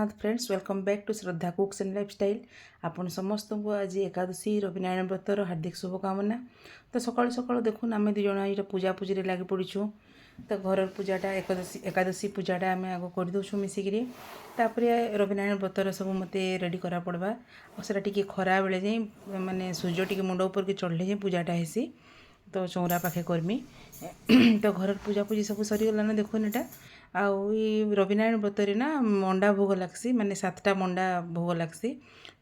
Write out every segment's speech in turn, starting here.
Jagannath friends, welcome back to Shraddha cooks and lifestyle. ଆପଣ ସମସ୍ତଙ୍କୁ ଆଜି ଏକାଦଶୀ ରବିନାରାୟଣ ବ୍ରତର ହାର୍ଦ୍ଦିକ ଶୁଭକାମନା। ତ ସକାଳୁ ସକାଳୁ ଦେଖୁନ୍ ଆମେ ଦୁଇ ଜଣ ଏଇଟା ପୂଜାପୂଜିରେ ଲାଗି ପଡ଼ିଛୁ। ତ ଘରର ପୂଜାଟା ଏକାଦଶୀ ପୂଜାଟା ଆମେ ଆଗ କରିଦେଉଛୁ ମିଶିକିରି। ତାପରେ ରବିନାରାୟଣ ବ୍ରତର ସବୁ ମୋତେ ରେଡ଼ି କରା ପଡ଼ବା। ଆଉ ସେଟା ଟିକେ ଖରା ବେଳେ ଯାଇ ମାନେ ସୂର୍ଯ୍ୟ ଟିକେ ମୁଣ୍ଡ ଉପରକେ ଚଢ଼ିଲେ ଯାଇ ପୂଜାଟା ହେସି। ତ ଚଉରା ପାଖେ କର୍ମି। ତ ଘରର ପୂଜାପୂଜି ସବୁ ସରିଗଲାନ ଦେଖୁନ୍ ଏଇଟା। ଆଉ ଇ ରବିନାରାୟଣ ବ୍ରତରେ ନା ମଣ୍ଡା ଭୋଗ ଲାଗ୍ସି, ମାନେ 7ଟା ମଣ୍ଡା ଭୋଗ ଲାଗ୍ସି।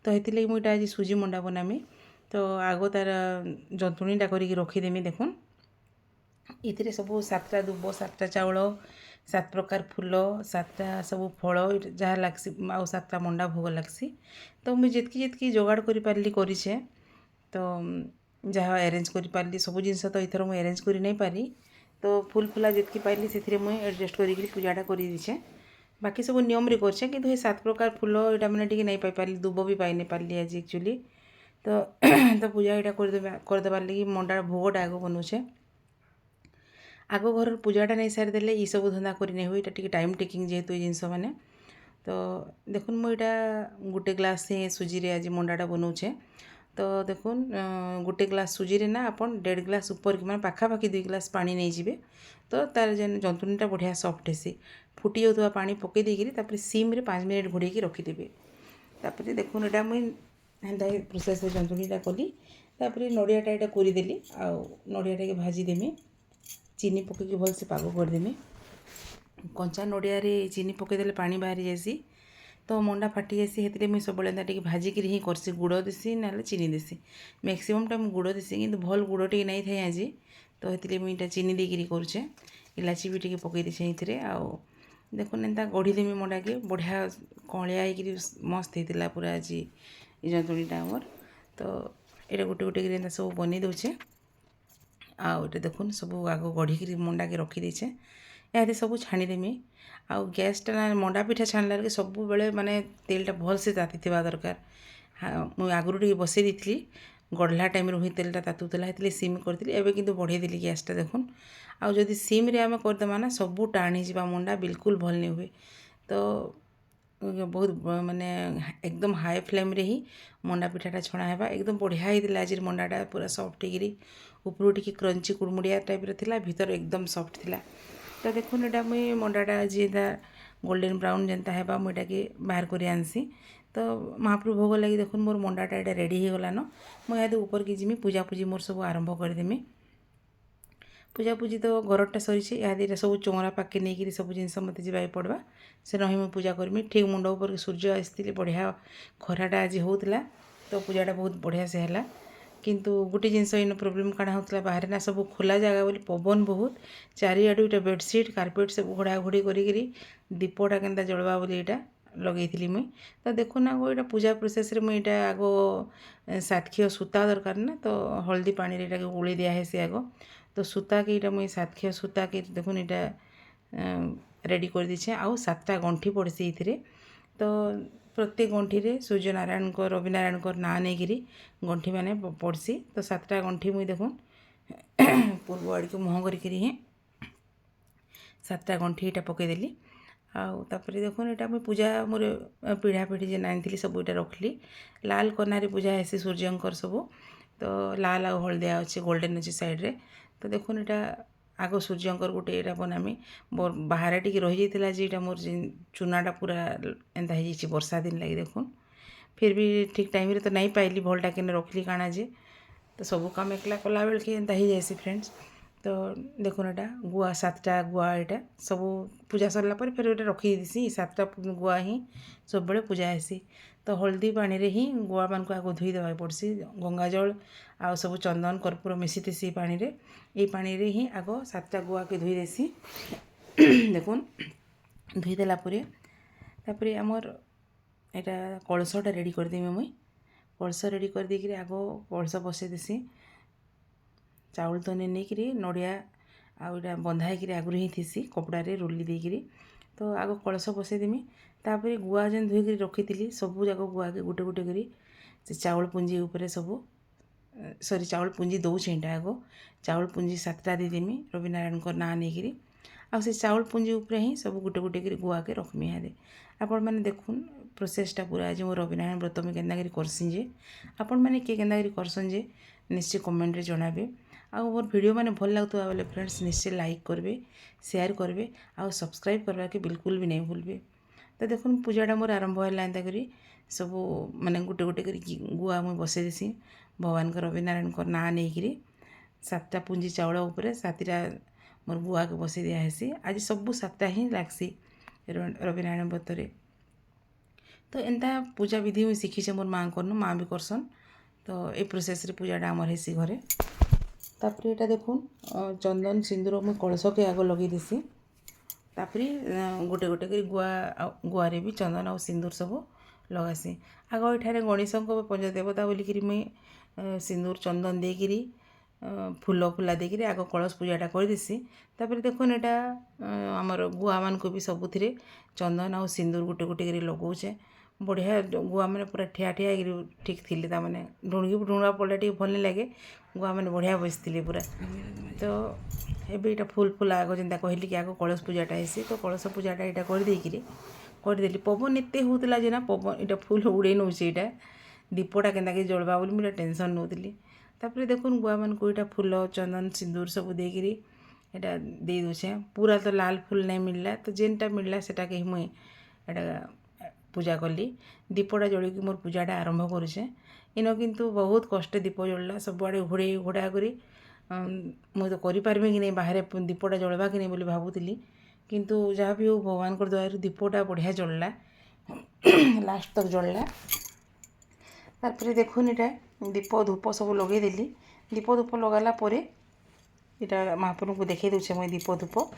ତ ହେଥିଲାଗି ମୁଇଁ ଏଇଟା ଆଜି ସୁଜି ମଣ୍ଡା ବନାମି। ତ ଆଗ ତାର ଜନ୍ତୁଣୀଟା କରିକି ରଖିଦେମି। ଦେଖୁନ୍ ଏଥିରେ ସବୁ 7ଟା ଦୁବ, 7ଟା ଚାଉଳ, 7 ପ୍ରକାର ଫୁଲ, 7ଟା ସବୁ ଫଳ ଯାହା ଲାଗ୍ସି, ଆଉ 7ଟା ମଣ୍ଡା ଭୋଗ ଲାଗ୍ସି। ତ ମୁଇଁ ଯେତ୍କି ଯୋଗାଡ଼ କରିପାରିଲି କରିଛେ। ତ ଯାହା ଆରେଞ୍ଜ କରିପାରିଲି ସବୁ ଜିନିଷ ତ ଏଥର ମୁଇଁ ଆରେଞ୍ଜ କରି ନାଇଁ ପାରି। ତ ଫୁଲ୍ ଫୁଲା ଯେତ୍କି ପାଇଲି ସେଥିରେ ମୁଇଁ ଆଡ଼ଜଷ୍ଟ କରିକିରି ପୂଜାଟା କରିଦେଇଛେ। ବାକି ସବୁ ନିୟମରେ করছে, কিন্তু এই 7 প্রকার ফুল এটা মানে টিকে নাই পাইপারি, দুব ବି পাই নাই পারলি আজ একচুয়ালি। তো তো পূজা এটা କରିଦେବାର ଲାଗି ମଣ୍ଡାର ଭୋଗଟା ଆଗ ବନଉଛେ। ଆଗ ଘରର ପୂଜାଟା ନେଇ ସାରିଦେଲେ ଏସବୁ ଧନ୍ଦା କରି ନେଇ ହୁଏ। ଏଇଟା ଟିକେ ଟାଇମ୍ ଟେକିଂ ଯେହେତୁ এই ଜିନିଷ ମାନେ। ତ ଦେଖୁନ୍ ମୁଁ ଏଇଟା ଗୋଟେ ଗ୍ଲାସ୍ ସୁଜିରେ ଆଜି ମଣ୍ଡାଟା ବନଉଛେ। ତ ଦେଖୁନ୍ ଗୋଟେ ଗ୍ଲାସ୍ ସୁଜିରେ ନା ଆପଣ 1.5 ଗ୍ଲାସ୍ ଉପରକି ମାନେ ପାଖାପାଖି 2 ଗ୍ଲାସ୍ ପାଣି ନେଇଯିବେ। ତ ତାର ଯେନ୍ ଜନ୍ତୁଣୀଟା ବଢ଼ିଆ ସଫ୍ଟ ହେସି। ফুটি যাওয়া পানি পকাই ଦେଇକିରି ତାପରେ ସିମ୍ରେ 5 ମିନିଟ୍ ଘୋଡ଼େଇକି ରଖିଦେବେ। ତାପରେ ଦେଖୁନ୍ ଏଇଟା ମୁଇଁ ହେନ୍ତା ପ୍ରୋସେସ୍ରେ ଜନ୍ତୁଣୀଟା କଲି। ତାପରେ ନଡ଼ିଆଟା ଏଇଟା କୋରିଦେଲି, ଆଉ ନଡ଼ିଆଟାକେ ଭାଜିଦେମି। ଚିନି ପକାଇକି ଭଲସେ ପାଗ କରିଦେମି। କଞ୍ଚା ନଡ଼ିଆରେ ଚିନି ପକାଇଦେଲେ ପାଣି ବାହାରି ଯାଏସି, ତ ମଣ୍ଡା ଫାଟି ଯାଏସି। ହେଥିରେ ମୁଇଁ ସବୁବେଳେ ଏନ୍ତା ଟିକେ ଭାଜିକିରି ହିଁ କରସି। ଗୁଡ଼ ଦେସି ନହେଲେ ଚିନି ଦେସି। ମ୍ୟାକ୍ସିମମ୍ଟା ମୁଁ ଗୁଡ଼ ଦେସି, କିନ୍ତୁ ଭଲ୍ ଗୁଡ଼ ଟିକେ ନାଇଁ ଥାଏ ଆଜି। ତ ହେଥିରେ ମୁଇଁ ଏଇଟା ଚିନି ଦେଇକିରି କରୁଛେ। ଇଲାଚି ବି ଟିକେ ପକାଇ ଦେଇଛେ ଏଥିରେ। ଆଉ ଦେଖୁନ୍ ଏନ୍ତା ଗଢ଼ିଦେମି ମଣ୍ଡାକେ। ବଢ଼ିଆ କଅଁଳିଆ ହେଇକିରି ମସ୍ତ ହେଇଥିଲା ପୁରା ଆଜି ଏ ଜନ୍ତୁଣୀଟା ଆମର୍। ତ ଏଇଟା ଗୋଟେ ଗୋଟେ କରି ଏନ୍ତା ସବୁ ବନେଇ ଦେଉଛେ। ଆଉ ଏଇଟା ଦେଖୁନ୍ ସବୁ ଆଗ ଗଢ଼ିକିରି ମଣ୍ଡାକେ ରଖିଦେଇଛେ। ଏହାଦେ ସବୁ ଛାଣିଦେମି। ଆଉ ଗ୍ୟାସ୍ଟା ମଣ୍ଡା ପିଠା ଛାଣିଲା ବେଳକେ ସବୁବେଳେ ମାନେ ତେଲଟା ଭଲସେ ତାତିଥିବା ଦରକାର। ମୁଁ ଆଗରୁ ଟିକେ ବସେଇ ଦେଇଥିଲି, ଗଢ଼ଲା ଟାଇମ୍ରେ ହିଁ ତେଲଟା ତାତୁଥିଲା, ହେଥିଲାଗି ସିମ୍ କରିଥିଲି। ଏବେ କିନ୍ତୁ ବଢ଼େଇ ଦେଲି ଗ୍ୟାସ୍ଟା ଦେଖୁନ୍। ଆଉ ଯଦି ସିମ୍ରେ ଆମେ କରିଦେମା ନା ସବୁ ଟାଣ ହେଇଯିବା, ମଣ୍ଡା ବିଲକୁଲ ଭଲ ନାଇଁ ହୁଏ। ତ ବହୁତ ମାନେ ଏକଦମ ହାଇ ଫ୍ଲେମ୍ରେ ହିଁ ମଣ୍ଡା ପିଠାଟା ଛଣା ହେବା। ଏକଦମ ବଢ଼ିଆ ହେଇଥିଲା ଆଜିର ମଣ୍ଡାଟା, ପୁରା ସଫ୍ଟ ହେଇକିରି ଉପରୁ ଟିକେ କ୍ରଞ୍ଚି କୁଡ଼ମୁଡ଼ିଆ ଟାଇପ୍ର ଥିଲା, ଭିତରେ ଏକଦମ ସଫ୍ଟ ଥିଲା। ତ ଦେଖୁନ୍ ଏଇଟା ମୁଇଁ ମଣ୍ଡାଟା ଆଜି ଏନ୍ତା ଗୋଲ୍ଡେନ୍ ବ୍ରାଉନ୍ ଯେନ୍ତା ହେବା ମୁଇଁ ଏଟାକେ ବାହାର କରି ଆନ୍ସି। ତ ମହାପ୍ରଭୁ ଭୋଗ ଲାଗି ଦେଖୁନ୍ ମୋର୍ ମଣ୍ଡାଟା ଏଇଟା ରେଡ଼ି ହେଇଗଲାନ। ମୁଇଁ ଇହାଦେ ଉପରକେ ଯିମି, ପୂଜାପୂଜି ମୋର୍ ସବୁ ଆରମ୍ଭ କରିଦେମି। ପୂଜାପୂଜି ତ ଘରଟା ସରିଛେ। ଇହାଦେ ଏଇଟା ସବୁ ଚଉରା ପାଖକେ ନେଇକିରି ସବୁ ଜିନିଷ ମୋତେ ଯିବାକେ ପଡ଼ବା। ସେନ ହିଁ ମୁଁ ପୂଜା କରିମି। ଠିକ୍ ମୁଣ୍ଡ ଉପରକେ ସୂର୍ଯ୍ୟ ଆସିଥିଲେ, ବଢ଼ିଆ ଖରାଟା ଆଜି ହେଉଥିଲା। ତ ପୂଜାଟା ବହୁତ ବଢ଼ିଆସେ ହେଲା। କିନ୍ତୁ ଗୋଟେ ଜିନିଷ ଇନ ପ୍ରୋବ୍ଲେମ୍ କାଣା ହେଉଥିଲା, ବାହାରେ ନା ସବୁ ଖୋଲା ଜାଗା ବୋଲି ପବନ ବହୁତ, ଚାରିଆଡ଼ୁ ଇଟା ବେଡ଼ସିଟ୍ କାର୍ପେଟ୍ ସବୁ ଘୋଡ଼ାଘୋଡ଼ି କରିକିରି ଦୀପଟା କେନ୍ତା ଜଳବା ବୋଲି ଏଇଟା ଲଗେଇଥିଲି ମୁଇଁ। ତ ଦେଖୁନ୍ ଆଗ ଏଇଟା ପୂଜା ପ୍ରୋସେସ୍ରେ ମୁଇଁ ଏଇଟା ଆଗ ସାତକ୍ଷୀୟ ସୂତା ଦରକାର ନା, ତ ହଳଦୀ ପାଣିରେ ଏଇଟାକେ ଗୋଳେଇ ଦିଆ ହେସି ଆଗ। ତ ସୂତାକେ ଏଇଟା ମୁଇଁ ସାତକ୍ଷୀୟ ସୂତାକେ ଦେଖୁନ୍ ଏଇଟା ରେଡ଼ି କରିଦେଇଛେ। ଆଉ 7ଟା ଗଣ୍ଠି ପଡ଼୍ସି ଏଇଥିରେ। ତ ପ୍ରତ୍ୟେକ ଗଣ୍ଠିରେ ସୂର୍ଯ୍ୟନାରାୟଣଙ୍କ ରବିନାରାୟଣଙ୍କର ନାଁ ନେଇକିରି ଗଣ୍ଠି ମାନେ ପଡ଼୍ସି। ତ 7ଟା ଗଣ୍ଠି ମୁଇଁ ଦେଖୁନ୍ ପୂର୍ବ ଆଡ଼କେ ମୁହଁ କରିକିରି ହିଁ 7ଟା ଗଣ୍ଠି ଏଇଟା ପକାଇଦେଲି। ଆଉ ତାପରେ ଦେଖୁନ୍ ଏଇଟା ମୁଇଁ ପୂଜା ମୋର ପିଢ଼ା ପିଢ଼ି ଯେନ୍ ଆଣିଥିଲି ସବୁ ଏଇଟା ରଖିଲି। ଲାଲ କନାରେ ପୂଜା ହେସି ସୂର୍ଯ୍ୟଙ୍କର ସବୁ। ତ ଲାଲ ଆଉ ହଳଦିଆ ଅଛି, ଗୋଲ୍ଡେନ୍ ଅଛି ସାଇଡ଼୍ରେ। ତ ଦେଖୁନ୍ ଏଇଟା ଆଗ ସୂର୍ଯ୍ୟଙ୍କର ଗୋଟେ ଏଇଟା ବନାମି। ମୋର୍ ବାହାରେ ଟିକେ ରହିଯାଇଥିଲା ଯେ ଏଇଟା ମୋର୍ ଯେନ୍ ଚୁନାଟା ପୁରା ଏନ୍ତା ହେଇଯାଇଛି ବର୍ଷା ଦିନ ଲାଗି ଦେଖୁନ୍। ଫିର୍ ବି ଠିକ୍ ଟାଇମ୍ରେ ତ ନାଇଁ ପାଇଲି, ଭଲଟା କେନେ ରଖିଲି କାଣା ଯେ। ତ ସବୁ କାମ ଏକଲା କଲା ବେଳକେ ଏନ୍ତା ହେଇଯାଏସି ଫ୍ରେଣ୍ଡସ୍। ତ ଦେଖୁନ୍ ଏଇଟା ଗୁଆ 7ଟା ଗୁଆ ଏଇଟା ସବୁ ପୂଜା ସରିଲା ପରେ ଫେର୍ ଏଇଟା ରଖିଦେଇସି। 7ଟା ଗୁଆ ହିଁ ସବୁବେଳେ ପୂଜା ହେସି। ତ ହଳଦୀ ପାଣିରେ ହିଁ ଗୁଆମାନଙ୍କୁ ଆଗ ଧୋଇ ଦେବାକୁ ପଡ଼୍ସି। ଗଙ୍ଗାଜଳ ଆଉ ସବୁ ଚନ୍ଦନ କର୍ପୂର ମିଶିଥିସି ପାଣିରେ। ଏଇ ପାଣିରେ ହିଁ ଆଗ 7ଟା ଗୁଆକେ ଧୋଇ ଦେସି। ଦେଖୁନ୍ ଧୋଇଦେଲା ପରେ ତାପରେ ଆମର୍ ଏଇଟା କଳସଟା ରେଡ଼ି କରିଦେମି ମୁଇଁ। କଳସ ରେଡ଼ି କରିଦେଇକିରି ଆଗ କଳସ ବସେଇ ଦେସି। ଚାଉଳ ତନେ ନେଇକିରି ନଡ଼ିଆ ଆଉ ଏଇଟା ବନ୍ଧା ହେଇକିରି ଆଗରୁ ହିଁ ଥିସି କପଡ଼ାରେ ରୋଲି ଦେଇକିରି। ତ ଆଗ କଳସ ବସେଇଦେମି। ତାପରେ ଗୁଆ ଯେନ୍ ଧୋଇକିରି ରଖିଥିଲି ସବୁ ଯାକ ଗୁଆକେ ଗୋଟେ ଗୋଟେ କରି ସେ ଚାଉଳ ପୁଞ୍ଜି ଉପରେ ସବୁ ଚାଉଳ ପୁଞ୍ଜି ଦଉଛେ ଏଇଟା ଆଗ। ଚାଉଳ ପୁଞ୍ଜି 7ଟା ଦେଇଦେମି ରବିନାରାୟଣଙ୍କ ନାଁ ନେଇକିରି। ଆଉ ସେ ଚାଉଳ ପୁଞ୍ଜି ଉପରେ ହିଁ ସବୁ ଗୋଟେ ଗୋଟେ କରି ଗୁଆକେ ରଖ୍ମି ଇହାଦେ। आपण मैंने देखुन प्रोसेसटा पूरा आज मोर रविनारायण व्रत मुझे केन्दाकरी करसी जे आपण मैंने किए केन्दाकरी करसन जे निश्चय कमेंट रे जणाबे आ मोर वीडियो मैंने भल लगुवा बोले फ्रेंड्स निश्चय लाइक करेंगे शेयर करेंगे आ सब्सक्राइब करवा के बिल्कुल भी नहीं भूलबे। तो देखुन पूजाटा मोर आरंभ है एंता करी सब माने गोटे गोटे करी गुआ मुई बसई देसी भगवान रविनारायण ना नहीं 7टा पुंजी चाउल उपर 7टा मोर गुआ के बसई दियासी आज सब 7टा ही लागसी रविनारायण व्रत। तो एंता पूजा विधि मुझे शिखीचे मोर माँ करनु माँ भी करसन। तो ये प्रोसेस रे पूजाटा आमर हेसी घरे। तापर यहाँ देखुन चंदन सिंदूर मुझे कलश के आग लगे देसी तापर गोटे गोटे कर गुआरे भी चंदन और सिंदूर सब लगासी। आग ये गणेश पंचदेवता बोलिकी मुई सिंदूर चंदन देकरी फूल फुला देकरी आग कलश पूजाटा करदेसी। तापर देखुन यहाँ आमर गुआ मान को भी सबुथिरे चंदन और सिंदूर गोटे गोटे कर लगौचे बढ़िया गुआ मैंने पूरा ठिया ठिया ठीक थी मैंने ढूंढा पड़ा टे भल लगे गुआ मैंने बढ़िया बसते पूरा। तो एबे यहाँ फुल फुल आग जेनता कहली कि आग कलश पूजाटा हेसी तो कलश पूजाटा यहाँ करदेली पवन एत होता जे ना पवन यहाँ फुल उड़े नौ यहाँ दीपटा के जलवा बोली मुझे टेंशन नौली। तापर देखुन गुआ मान को यहाँ फूल चंदन सिंदूर सब देकरी यहाँ दे दूचे पूरा तो लाल फुल नहीं मिलला तो जेनटा मिलला सेटा के मुई यहाँ पूजा कली दीपटा जल मोर पूजाटा आरंभ करुचे इन किंतु बहुत कष्ट दीप जलला सबुआड़े घोड़े घोड़ा करी मुझे तो करें कि नहीं बाहर दीपटा जलवा कि नहीं बोली भावुली किंतु जहाँ भी हो भगवान दया दीपटा बढ़िया जलला लास्ट तक जलला। तापर देखुन यहाँ दीप धूप सब लगेदेली दीप धूप लगाला यहाँ महाप्रभु को देखे दूचे मुझे दीप धूप।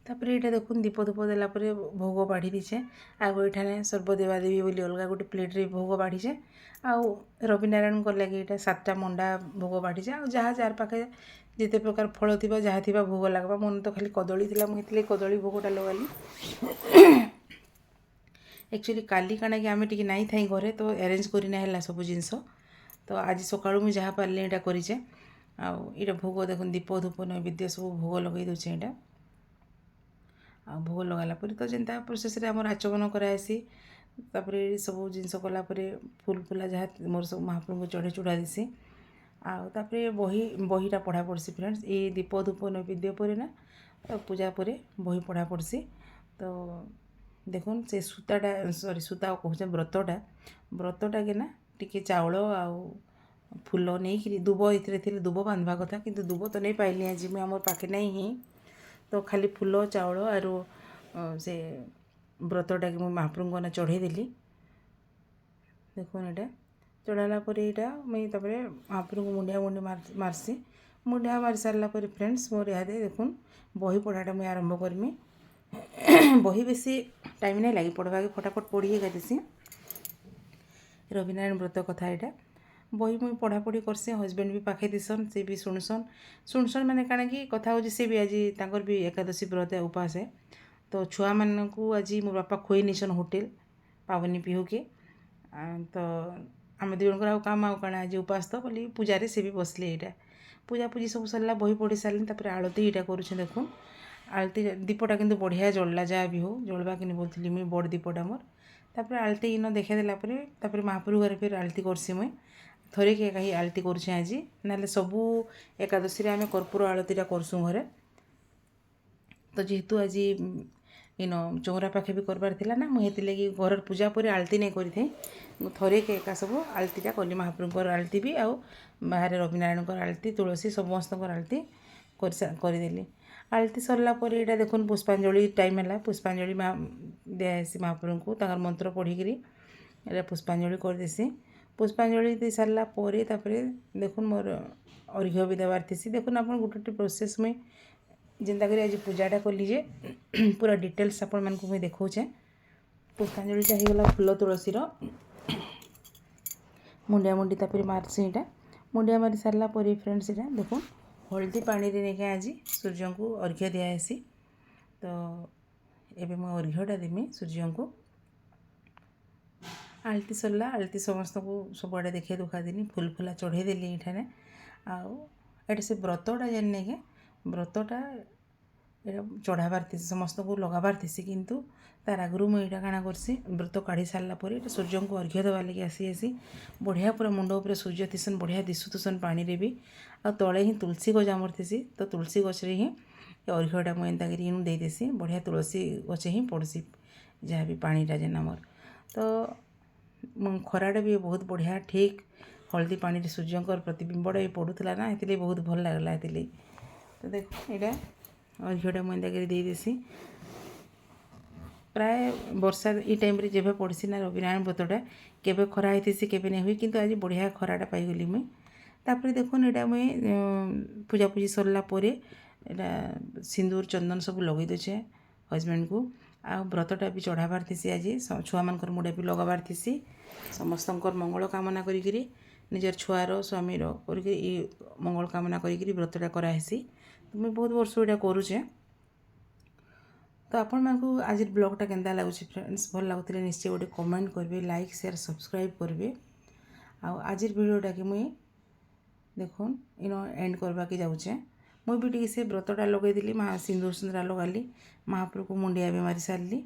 तापर यहाँ देखुन दीप धूप देलापर भोग बाढ़ी दीचे आग ये सर्वदेवादेवी बोली अलग गोटे प्लेट्रे भोग बाढ़ीचे आउ रविनारायण लगे यहाँ 7टा मंडा भोग बाढ़ीचे आ जहाँ जार पाखे जिते प्रकार फल थी जहाँ थी भोग लगवा मन तो खाली कदली थी मुझे कदली भोगटा लगाली। एक्चुअली काली काना कि आम टी नाई था घरे तो अरेंज करना है सब जिनस तो आज सका मुझे जहाँ पारे यहाँ करेचे आउ भोग देखुन दीप धूप नैवेद्य सब भोग लगे दूचे यहाँ आ भोग लगाला तो जेनता प्रोसेस रे आमर आचमन करासी तापर सब जिनस कलापर फुल फुला जहाँ मोर सब महाप्रभु को चढ़े चढ़ा देसी आउे बहीटा पढ़ा पड़सी फ्रेंड्स ये दीप धूप नैवेद्य पर ना तो पूजा पर बही पढ़ा पड़सी। तो देखुन से सूताटा सॉरी सूता कहूँ व्रतटा के ना टिके चाउल आउ फूल नहीं दुब ये दुब बांधवा कथा किंतु दुब तो नहीं पाइली आज मुझे आम पाखे नहीं ही तो खाली फूल चाउल आरु से व्रतटा कि मुझे महाप्रभु ना चढ़ेदेली देखुन यहाँ चढ़ाला यहाँ मुझे महाप्रभु को मुंडिया मुंडी मारसी मुंडिया मारी सारा फ्रेंड्स मोर यहाँ देखुन बही पढ़ाटा मुझे आरंभ करमी बही बेसी टाइम नहीं लगे पढ़वा के फटाफट पढ़ी देसी रविनारायण व्रत कथा यहाँ बही मुझे पढ़ापढ़ी करसी हजबैंड भी पाखे दिसन से भी शुणसन मैंने काଣା कि कथा हो सी भी आज तांकर भी एकादशी व्रत उपास है तो छुआ मानू आज मो बापा खोई निसन होटेल पावनी पिहू के तो आम दुजन आउ काम आउ काଣା आज उपास तो बोली पूजारे से भी बसले यहाँ पूजा पूजी सब सरला बही पढ़ी सारे तापर आलती यहाँ करुचे देखुन आलती दीपटा किंतु बढ़िया जलला जहाँ भी हो जलवा कि बोलती मुझे बड़ दीपटा मोर तापर आलती इन देखा देलापर महाप्रभु घर फिर आलती करसी मुई थरे के कहीं आलती करुचे आज ना सबू एकादशी आम कर्पूर आलतीटा करसुँ घरे तो जेहेतु आज इन चौरा पाखे भी करबार थिला ना मुझे लगी घर पूजा पर आलती नहीं करी थरे के एका सब आलतीटा कली महाप्रभुर आलती भी आउ बाहर रविनारायण आलती तुलसी समस्त आलती करदेली आलती सरला यहाँ देखुन पुष्पांजलि टाइम है पुष्पांजलि दियासी महाप्रभु को मंत्र पढ़ी पुष्पांजलि करदेसी पुष्पांजलि दे सारा देखुन मोर अर्घ्य भी देवार थी देखुन आप गोटे प्रोसेस में जेनता करी आज पूजाटा कली जे पूरा डिटेल्स आपण मानक मुझे देखौचे पुष्पांजलि चाहिए फूल तुलसी मुंडिया मुंडी तापर मारसी यहाँ मुंडिया मारी सारा फ्रेंड्स यहाँ देखो हल्दी पानी रे नहीं आज सूर्य को अर्घ्य दियासी तो एबे मैं अर्घ्यटा देमी सूर्य को आलती सरला आलती समस्त को सबुआड़े देखे दुखा देनी फुल फुला चढ़ेदेली ये आउ से व्रतटा जाने के व्रतटा এটা ଚଢ଼ାବାର ଥିସି ସମସ୍ତଙ୍କୁ ଲଗାବାର ଥିସି କିନ୍ତୁ ତାର ଆଗରୁ ମୁଁ ଏଇଟା କାଣା କରସି ବ୍ରତ କାଢ଼ି ସାରିଲା ପରେ ଏଇଟା ସୂର୍ଯ୍ୟଙ୍କୁ ଅର୍ଘ୍ୟ ଦେବାର ଲାଗି ଆସି ବଢ଼ିଆ ପୁରା ମୁଣ୍ଡ ଉପରେ ସୂର୍ଯ୍ୟ ଥିସନ୍ ବଢ଼ିଆ ଦିଶୁଥିସନ୍ ପାଣିରେ ବି ଆଉ ତଳେ ହିଁ ତୁଳସୀ ଗଛ ଆମର ଥିସି ତ ତୁଳସୀ ଗଛରେ ହିଁ ଏ ଅର୍ଘ୍ୟଟା ମୁଁ ଏନ୍ତାକରି ଇନୁ ଦେଇଦେସି ବଢ଼ିଆ ତୁଳସୀ ଗଛେ ହିଁ ପଡ଼୍ସି ଯାହା ବି ପାଣିଟା ଯେନ୍ ଆମର ତ ଖରାଟା ବି ବହୁତ ବଢ଼ିଆ ଠିକ୍ ହଳଦୀ ପାଣିରେ ସୂର୍ଯ୍ୟଙ୍କର ପ୍ରତିବିମ୍ବଟା ବି ପଡ଼ୁଥିଲା ନା ହେଥିଲାଗି ବହୁତ ଭଲ ଲାଗିଲା ହେଥିଲାଗି ତ ଦେଖ ଏଇଟା ଅର୍ଘ୍ୟଟା ମୁଁ ଏନ୍ତାକରି ଦେଇଦେସି ପ୍ରାୟ ବର୍ଷା ଇ ଟାଇମ୍ରେ ଯେବେ ପଡ଼୍ସି ନା ରବିନାରାୟଣ ବ୍ରତଟା କେବେ ଖରା ହେଇଥିସି କେବେ ନାଇଁ ହୁଏ କିନ୍ତୁ ଆଜି ବଢ଼ିଆ ଖରାଟା ପାଇଗଲି ମୁଇଁ ତାପରେ ଦେଖୁନ୍ ଏଇଟା ମୁଇଁ ପୂଜାପୂଜି ସରିଲା ପରେ ଏଇଟା ସିନ୍ଦୁର ଚନ୍ଦନ ସବୁ ଲଗେଇ ଦେଉଛେ ହଜବେଣ୍ଡକୁ ଆଉ ବ୍ରତଟା ବି ଚଢ଼ାବାର ଥିସି ଆଜି ଛୁଆମାନଙ୍କର ମୁଣ୍ଡେ ବି ଲଗାବାର ଥିସି ସମସ୍ତଙ୍କର ମଙ୍ଗଳ କାମନା କରିକିରି ନିଜର ଛୁଆର ସ୍ୱାମୀର କରିକିରି ଇ ମଙ୍ଗଳ କାମନା କରିକିରି ବ୍ରତଟା କରାହେସି ମୁଇଁ ବହୁତ ବର୍ଷ ଏଇଟା କରୁଛେ ତ ଆପଣମାନଙ୍କୁ ଆଜିର ବ୍ଲଗ୍ଟା କେନ୍ତା ଲାଗୁଛି ଫ୍ରେଣ୍ଡସ୍ ଭଲ ଲାଗୁଥିଲେ ନିଶ୍ଚୟ ଗୋଟେ କମେଣ୍ଟ କରିବେ ଲାଇକ୍ ସେୟାର ସବସ୍କ୍ରାଇବ୍ କରିବେ ଆଉ ଆଜିର ଭିଡ଼ିଓଟାକେ ମୁଇଁ ଦେଖୁନ୍ ଇନ ଏଣ୍ଡ କରବାକେ ଯାଉଛେ ମୁଇଁ ବି ଟିକେ ସେ ବ୍ରତଟା ଲଗେଇଦେଲି ସିନ୍ଦୁର ସୁନ୍ଦରା ଲଗାଲି ମହାପ୍ରଭୁକୁ ମୁଣ୍ଡିଆ ବି ମାରି ସାରିଲି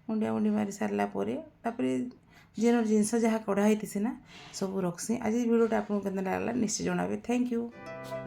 ମୁଣ୍ଡିଆ ମାରି ସାରିଲା ପରେ ତାପରେ ଯେନ ଜିନିଷ ଯାହା କଢ଼ା ହେଇଥିସି ନା ସବୁ ରଖ୍ସି ଆଜି ଭିଡ଼ିଓଟା ଆପଣଙ୍କୁ କେନ୍ତା ଲାଗଲା ନିଶ୍ଚୟ ଜଣାବେ ଥ୍ୟାଙ୍କ ୟୁ।